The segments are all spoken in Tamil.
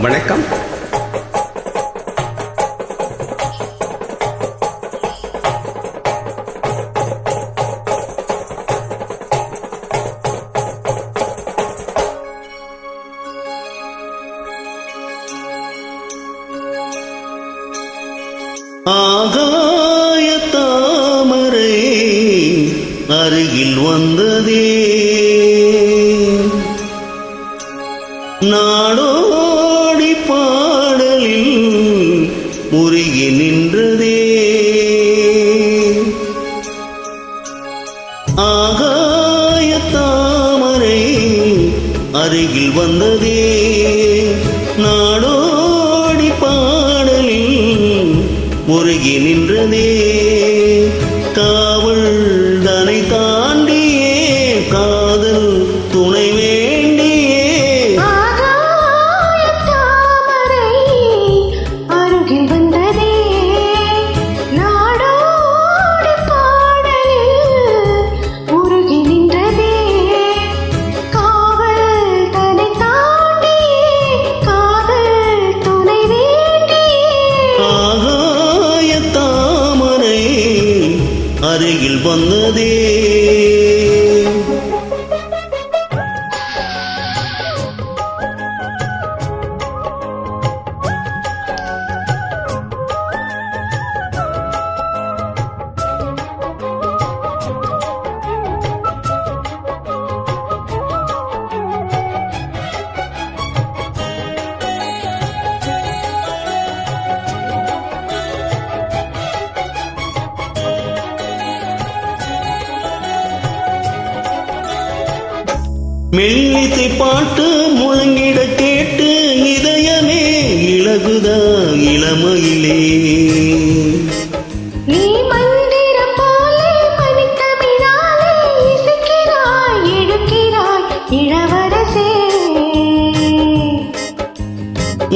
வணக்கம். ஆகாய தாமரை அருகில் வந்ததே, நாடோடி பாடலில் முருகி நின்றதே. ஆகாய தாமரை அருகில் வந்ததே, நாடோடி பாடலில் முருகி நின்றதே. காவல் தனை தாண்டியே காதல் துணை வேண்டியே. ஆகாய தாமரை அருகில் வந்ததே, நாடோடி பாடலில் முருகி நின்றதே. காவல் தனை தாண்டியே காதல் துணை வேண்டியே. ஆகாய தாமரை அருகில் வந்ததே. மெல்லிசை பாட்டு முழங்கிட கேட்டு இதயமே இலகுதா இளமையிலே. நீ மந்திரம் போலே மணித்தமிழாலே இசைக்கிறாய் எடுக்கிறாய் இளவரசே.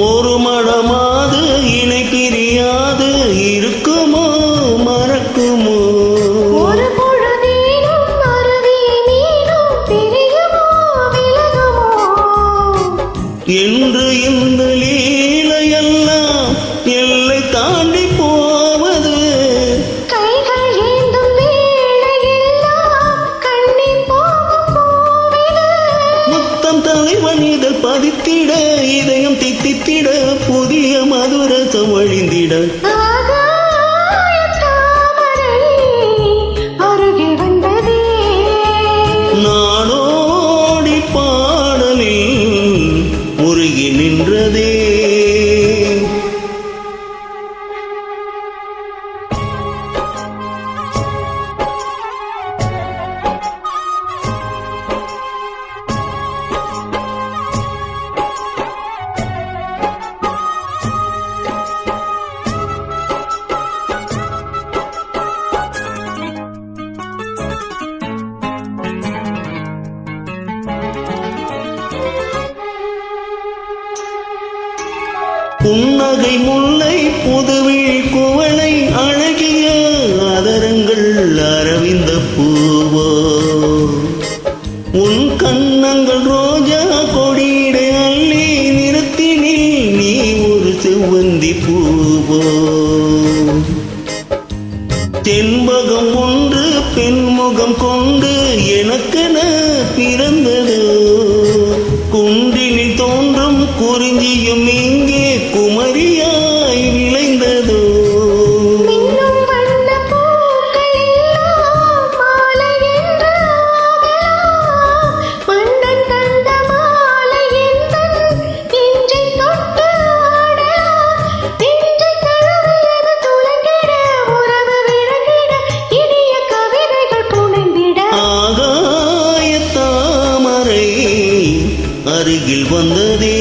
ஒரு மடமாது இணை பிரியாது இருக்குமோ மறக்குமோ. ஒரு பொழுதேனும் அருவியை நீரும் பிரியுமோ விலகுமோ. என்று இந்த லீலையெல்லாம் எல்லை தாண்டி போவது. கைகள் ஏந்தும் வேளையெல்லாம் கண்ணீர் போகும் பூவிது. முத்தம் தலைவன் இதழ் பதித்திட இதயம் தித்தித்திட புதிய மதுரசம் வழிந்திட. ஆகாய தாமரை அருகில் வந்ததே, நாடோடி பாடலில் முருகி நின்றதே. புன்னகை முல்லை புதுவிழி குவளை அழகிய அதரங்கள் அரவிந்த பூவோ. உன் கண்ணங்கள் ரோஜா கொடியிடை அள்ளி நிறுத்தினில் நீ ஒரு செவ்வந்தி பூவோ. தென்பகம் ஒன்று பெண்முகம் கொண்டு எனக்கென பிறந்ததோ. குன்றினில் தோன்றும் குறிஞ்சியும் இங்கே குமரியாய் விளைந்ததோ. மின்னும் வண்ணப் பூக்கள் எல்லாம் மாலை என்று ஆகலாம். மன்னன் தந்த மாலை என்பன் நெஞ்சைத் தொட்டு ஆடலாம். நெஞ்சைத் தழுவியது துலங்கிட உறவு விளங்கிட இனிய கவிதைகள் புனைந்திட. ஆகாய தாமரை அருகில் வந்ததே.